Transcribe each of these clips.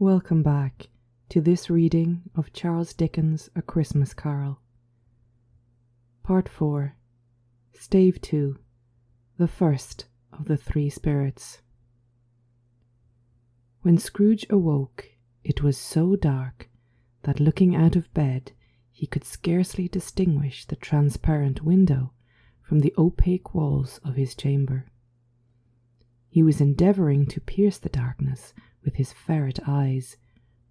Welcome back to this reading of Charles Dickens' A Christmas Carol. Part 4. Stave 2. The first of the three spirits. When Scrooge awoke, it was so dark that looking out of bed he could scarcely distinguish the transparent window from the opaque walls of his chamber. He was endeavouring to pierce the darkness with his ferret eyes,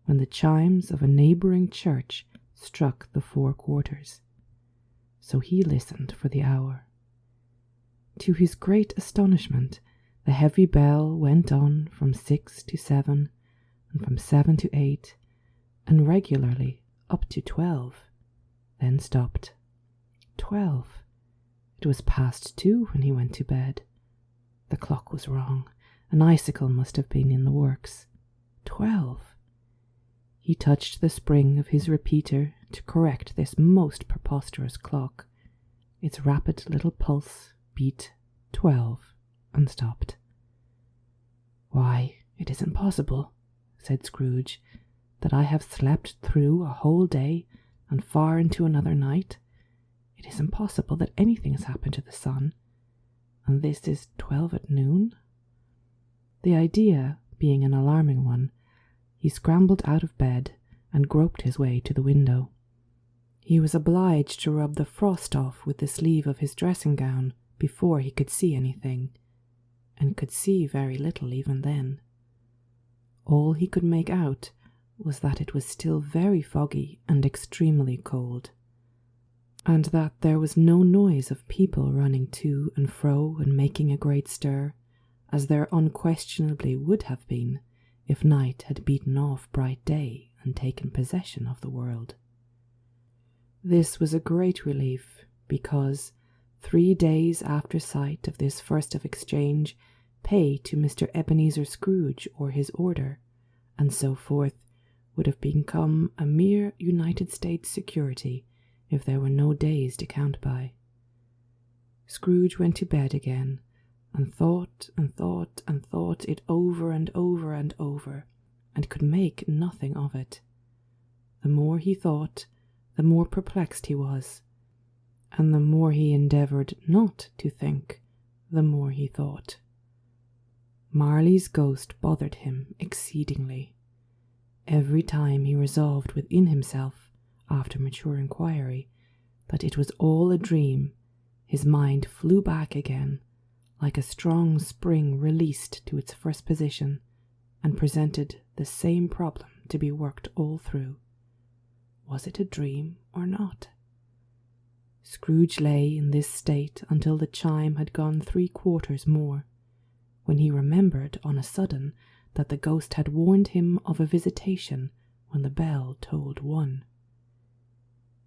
when the chimes of a neighbouring church struck the 4 quarters. So he listened for the hour. To his great astonishment, the heavy bell went on from 6 to 7, and from 7 to 8, and regularly up to 12, then stopped. 12. It was past 2 when he went to bed. The clock was wrong. An icicle must have been in the works. 12. He touched the spring of his repeater to correct this most preposterous clock. Its rapid little pulse beat 12 and stopped. "Why, it isn't possible," said Scrooge, "that I have slept through a whole day and far into another night. It isn't possible that anything has happened to the sun. And this is 12 at noon?" The idea being an alarming one, he scrambled out of bed and groped his way to the window. He was obliged to rub the frost off with the sleeve of his dressing gown before he could see anything, and could see very little even then. All he could make out was that it was still very foggy and extremely cold, and that there was no noise of people running to and fro and making a great stir, as there unquestionably would have been if night had beaten off bright day and taken possession of the world. This was a great relief, because 3 days after sight of this first of exchange, pay to Mr. Ebenezer Scrooge or his order, and so forth, would have become a mere United States security if there were no days to count by. Scrooge went to bed again, and thought and thought and thought it over and over and over, and could make nothing of it. The more he thought, the more perplexed he was, and the more he endeavoured not to think, the more he thought. Marley's ghost bothered him exceedingly. Every time he resolved within himself, after mature inquiry, that it was all a dream, his mind flew back again, like a strong spring released to its first position, and presented the same problem to be worked all through. Was it a dream or not? Scrooge lay in this state until the chime had gone 3 quarters more, when he remembered on a sudden that the ghost had warned him of a visitation when the bell tolled 1.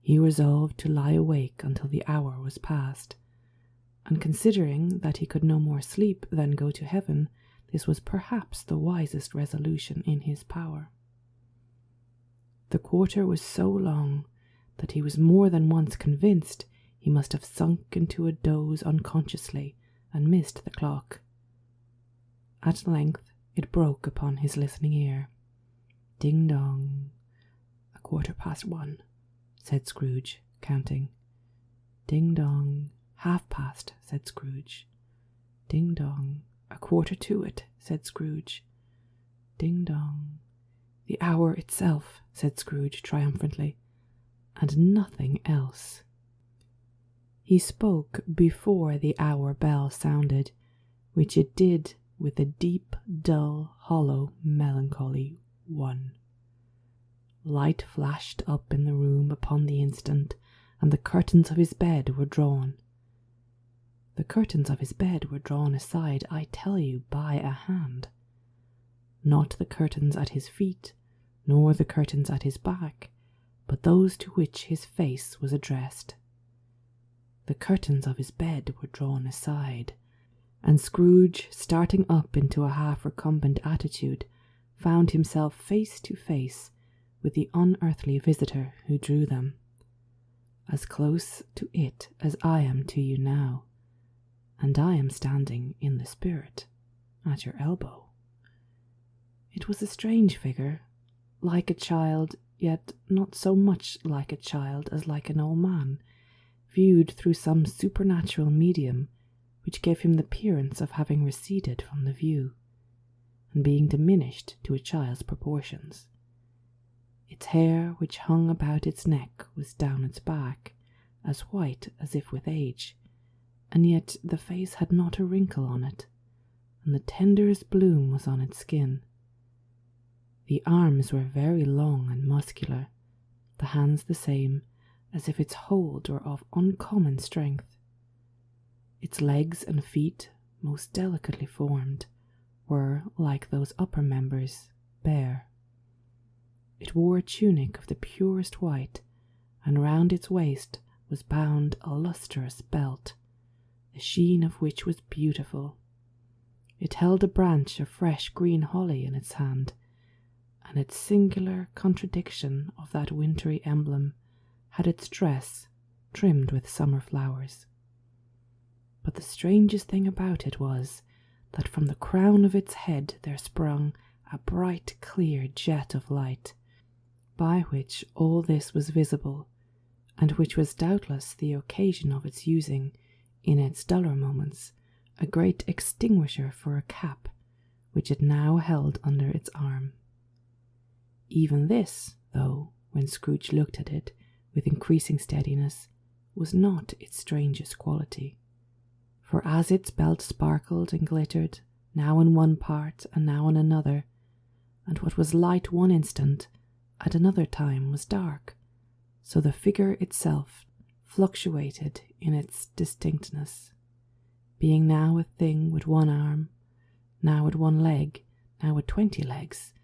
He resolved to lie awake until the hour was past, and considering that he could no more sleep than go to heaven, this was perhaps the wisest resolution in his power. The quarter was so long that he was more than once convinced he must have sunk into a doze unconsciously and missed the clock. At length it broke upon his listening ear. "Ding-dong, 1:15, said Scrooge, counting. "Ding-dong, 1/2, said Scrooge. "Ding-dong, 1/4 to it, said Scrooge. "Ding-dong, the hour itself," said Scrooge triumphantly, "and nothing else." He spoke before the hour bell sounded, which it did with a deep, dull, hollow, melancholy 1. Light flashed up in the room upon the instant, and the curtains of his bed were drawn. The curtains of his bed were drawn aside, I tell you, by a hand. Not the curtains at his feet, nor the curtains at his back, but those to which his face was addressed. The curtains of his bed were drawn aside, and Scrooge, starting up into a half-recumbent attitude, found himself face to face with the unearthly visitor who drew them, as close to it as I am to you now, and I am standing in the spirit at your elbow. It was a strange figure, like a child, yet not so much like a child as like an old man, viewed through some supernatural medium which gave him the appearance of having receded from the view, and being diminished to a child's proportions. Its hair, which hung about its neck, was down its back, as white as if with age, and yet the face had not a wrinkle on it, and the tenderest bloom was on its skin. The arms were very long and muscular, the hands the same, as if its hold were of uncommon strength. Its legs and feet, most delicately formed, were, like those upper members, bare. It wore a tunic of the purest white, and round its waist was bound a lustrous belt, the sheen of which was beautiful. It held a branch of fresh green holly in its hand, and its singular contradiction of that wintry emblem had its dress trimmed with summer flowers. But the strangest thing about it was that from the crown of its head there sprung a bright clear jet of light, by which all this was visible, and which was doubtless the occasion of its using, in its duller moments, a great extinguisher for a cap, which it now held under its arm. Even this, though, when Scrooge looked at it with increasing steadiness, was not its strangest quality. For as its belt sparkled and glittered, now in one part and now in another, and what was light one instant, at another time was dark, so the figure itself fluctuated in its distinctness, being now a thing with one arm, now with one leg, now with 20 legs,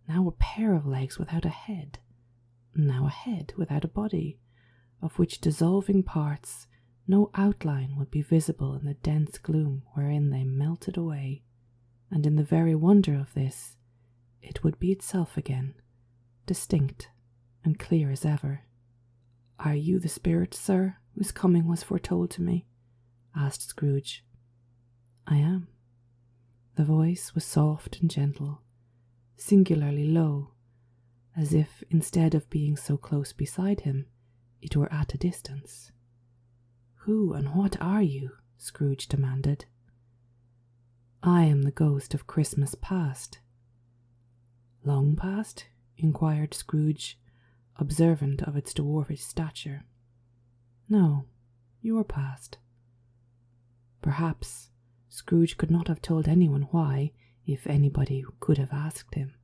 now a pair of legs without a head, now a head without a body, of which dissolving parts no outline would be visible in the dense gloom wherein they melted away, and in the very wonder of this, it would be itself again, distinct and clear as ever. "Are you the spirit, sir, whose coming was foretold to me?" asked Scrooge. "I am." The voice was soft and gentle, singularly low, as if, instead of being so close beside him, it were at a distance. "Who and what are you?" Scrooge demanded. "I am the ghost of Christmas past." "Long past?" inquired Scrooge, observant of its dwarfish stature. "No, your past." Perhaps Scrooge could not have told anyone why, if anybody could have asked him,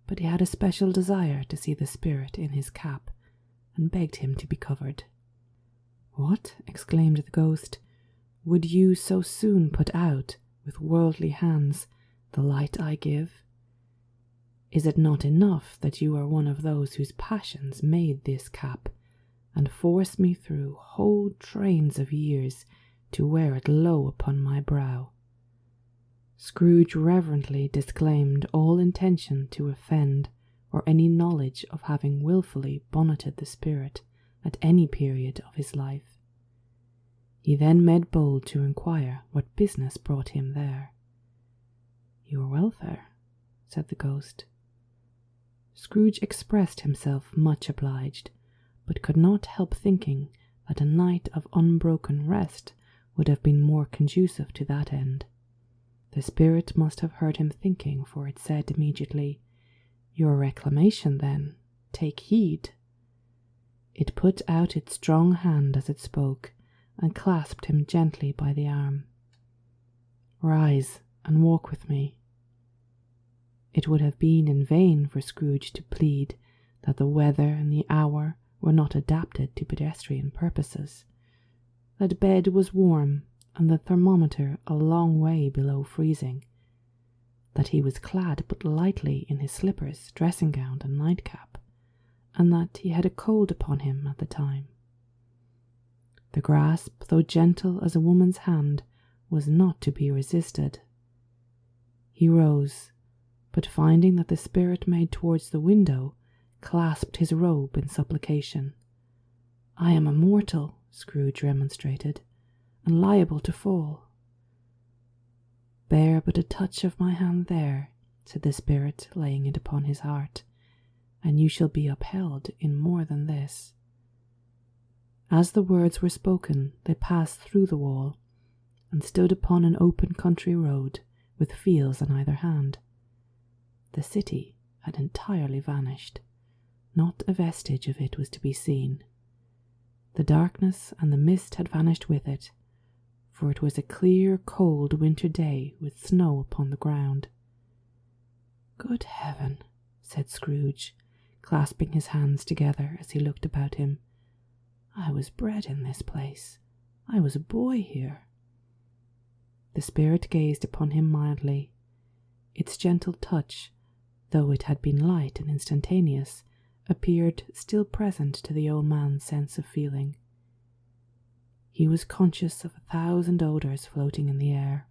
but he had a special desire to see the spirit in his cap, and begged him to be covered. "What?" exclaimed the ghost. "Would you so soon put out, with worldly hands, the light I give? Is it not enough that you are one of those whose passions made this cap, and force me through whole trains of years to wear it low upon my brow?" Scrooge reverently disclaimed all intention to offend, or any knowledge of having wilfully bonneted the spirit at any period of his life. He then made bold to inquire what business brought him there. "Your welfare," said the ghost. Scrooge expressed himself much obliged, but could not help thinking that a night of unbroken rest would have been more conducive to that end. The spirit must have heard him thinking, for it said immediately, "Your reclamation, then. Take heed." It put out its strong hand as it spoke, and clasped him gently by the arm. "Rise and walk with me." It would have been in vain for Scrooge to plead that the weather and the hour were not adapted to pedestrian purposes, that bed was warm and the thermometer a long way below freezing, that he was clad but lightly in his slippers, dressing-gown, and nightcap, and that he had a cold upon him at the time. The grasp, though gentle as a woman's hand, was not to be resisted. He rose, but finding that the spirit made towards the window, clasped his robe in supplication. "I am a mortal," Scrooge remonstrated, "and liable to fall." "Bear but a touch of my hand there," said the spirit, laying it upon his heart, and you shall be upheld in more than this." As the words were spoken, they passed through the wall and stood upon an open country road with fields on either hand. The city had entirely vanished. Not a vestige of it was to be seen. The darkness and the mist had vanished with it, for it was a clear, cold winter day with snow upon the ground. "Good heaven," said Scrooge, clasping his hands together as he looked about him. "I was bred in this place. I was a boy here." The spirit gazed upon him mildly. Its gentle touch, though it had been light and instantaneous, appeared still present to the old man's sense of feeling. He was conscious of 1,000 odours floating in the air,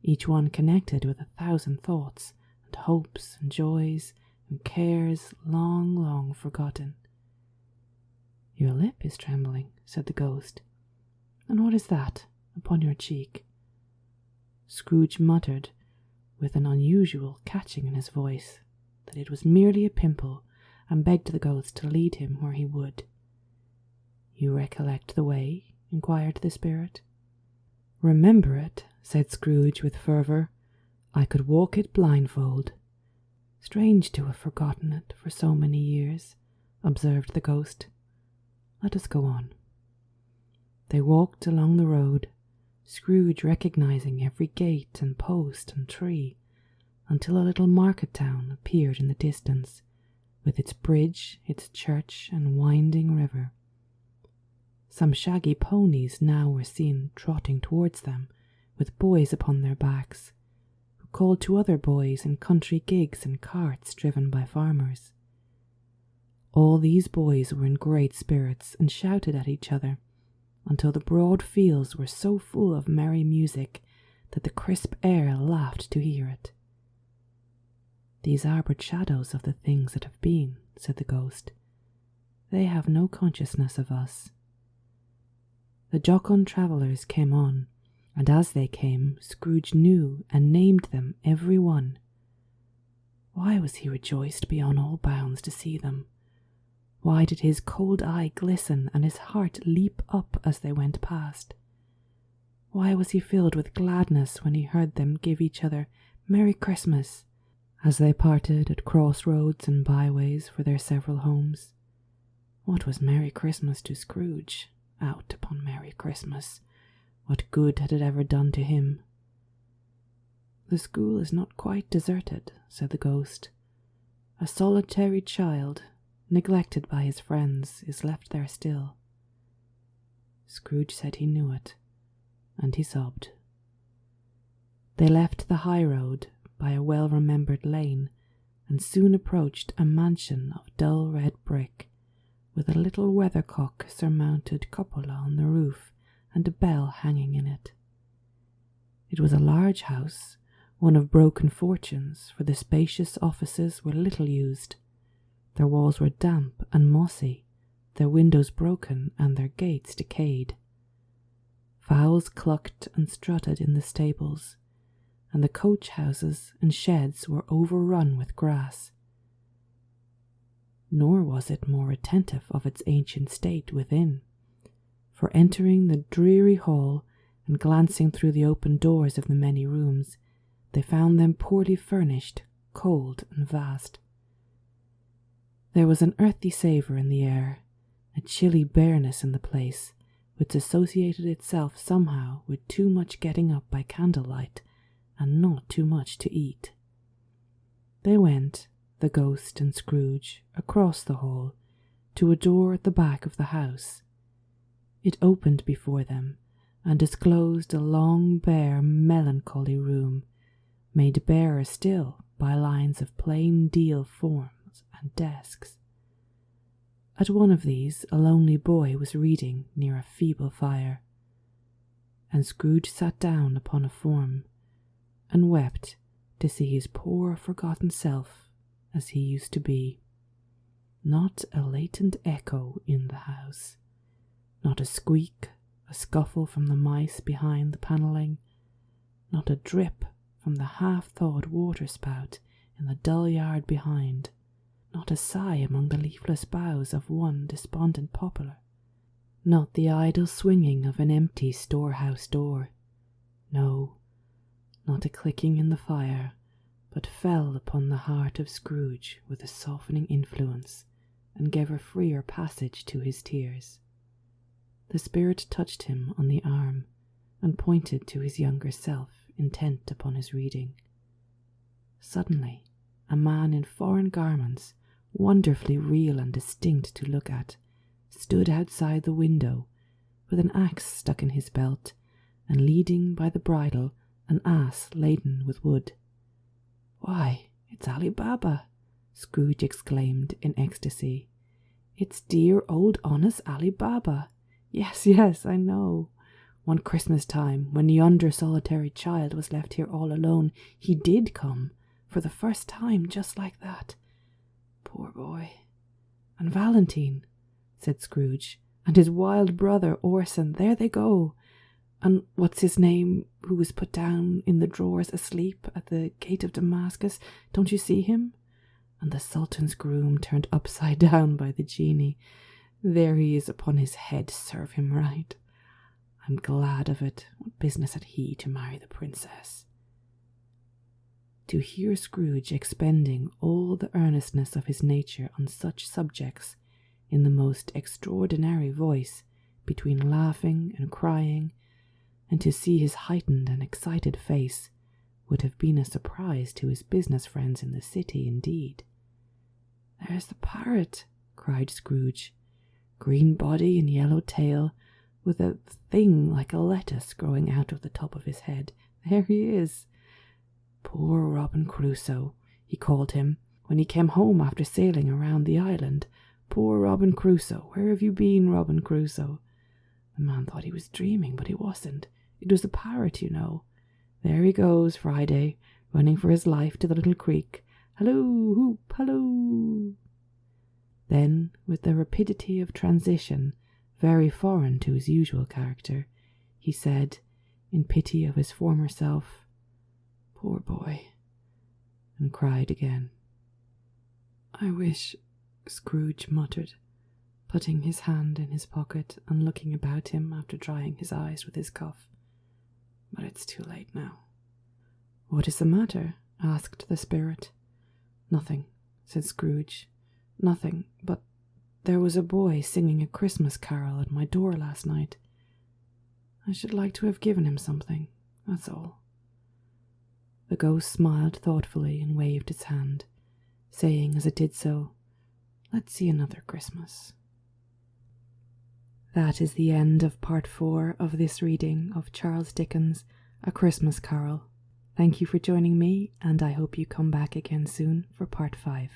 each one connected with 1,000 thoughts and hopes and joys and cares long, long forgotten. "Your lip is trembling," said the ghost. "And what is that upon your cheek?" Scrooge muttered, with an unusual catching in his voice, that it was merely a pimple, and begged the ghost to lead him where he would. "You recollect the way?" inquired the spirit. "Remember it," said Scrooge with fervour. "I could walk it blindfold." "Strange to have forgotten it for so many years," observed the ghost. "Let us go on." They walked along the road, Scrooge recognizing every gate and post and tree, until a little market town appeared in the distance, with its bridge, its church, and winding river. Some shaggy ponies now were seen trotting towards them, with boys upon their backs, who called to other boys in country gigs and carts driven by farmers. All these boys were in great spirits and shouted at each other, until the broad fields were so full of merry music that the crisp air laughed to hear it. "These are but shadows of the things that have been," said the ghost. "They have no consciousness of us." The jocund travellers came on, and as they came, Scrooge knew and named them every one. Why was he rejoiced beyond all bounds to see them? Why did his cold eye glisten and his heart leap up as they went past? Why was he filled with gladness when he heard them give each other "Merry Christmas" as they parted at crossroads and byways for their several homes? What was Merry Christmas to Scrooge? Out upon Merry Christmas. What good had it ever done to him? "The school is not quite deserted," said the ghost. "A solitary child, neglected by his friends, is left there still." Scrooge said he knew it, and he sobbed. They left the high road by a well-remembered lane, and soon approached a mansion of dull red brick, with a little weathercock-surmounted cupola on the roof and a bell hanging in it. It was a large house, one of broken fortunes, for the spacious offices were little used. Their walls were damp and mossy, their windows broken, and their gates decayed. Fowls clucked and strutted in the stables, and the coach-houses and sheds were overrun with grass. Nor was it more attentive of its ancient state within, for entering the dreary hall and glancing through the open doors of the many rooms, they found them poorly furnished, cold and vast. There was an earthy savour in the air, a chilly bareness in the place, which associated itself somehow with too much getting up by candlelight and not too much to eat. They went, the ghost and Scrooge, across the hall to a door at the back of the house. It opened before them and disclosed a long, bare, melancholy room, made barer still by lines of plain deal forms and desks. At one of these a lonely boy was reading near a feeble fire, and Scrooge sat down upon a form and wept to see his poor forgotten self as he used to be. Not a latent echo in the house, not a squeak, a scuffle from the mice behind the panelling, not a drip from the half-thawed water-spout in the dull yard behind, not a sigh among the leafless boughs of one despondent poplar, not the idle swinging of an empty storehouse door. No, not a clicking in the fire, but fell upon the heart of Scrooge with a softening influence, and gave a freer passage to his tears. The spirit touched him on the arm, and pointed to his younger self, intent upon his reading. Suddenly, a man in foreign garments, wonderfully real and distinct to look at, stood outside the window, with an axe stuck in his belt, and leading by the bridle an ass laden with wood. "Why, it's Ali Baba!" Scrooge exclaimed in ecstasy. "It's dear old honest Ali Baba! Yes, I know. One Christmas time, when yonder solitary child was left here all alone, he did come, for the first time, just like that. Poor boy. And Valentine," said Scrooge, "and his wild brother Orson, there they go. And what's his name, who was put down in the drawers asleep at the gate of Damascus? Don't you see him? And the Sultan's groom turned upside down by the genie. There he is upon his head, serve him right. I'm glad of it. What business had he to marry the princess?" To hear Scrooge expending all the earnestness of his nature on such subjects in the most extraordinary voice, between laughing and crying, and to see his heightened and excited face, would have been a surprise to his business friends in the city indeed. "There's the parrot," cried Scrooge. "Green body and yellow tail, with a thing like a lettuce growing out of the top of his head. There he is. Poor Robin Crusoe, he called him, when he came home after sailing around the island. Poor Robin Crusoe, where have you been, Robin Crusoe?" The man thought he was dreaming, but he wasn't. It was the parrot, you know. There he goes, Friday, running for his life to the little creek. Halloo, hoop, halloo. Then, with the rapidity of transition, very foreign to his usual character, he said, in pity of his former self, "Poor boy," and cried again. "I wish," Scrooge muttered, putting his hand in his pocket and looking about him after drying his eyes with his cuff. "But it's too late now." "What is the matter?" asked the spirit. "Nothing," said Scrooge. "Nothing, but there was a boy singing a Christmas carol at my door last night. I should like to have given him something, that's all." The ghost smiled thoughtfully and waved its hand, saying as it did so, "Let's see another Christmas." That is the end of part 4 of this reading of Charles Dickens' A Christmas Carol. Thank you for joining me, and I hope you come back again soon for part 5.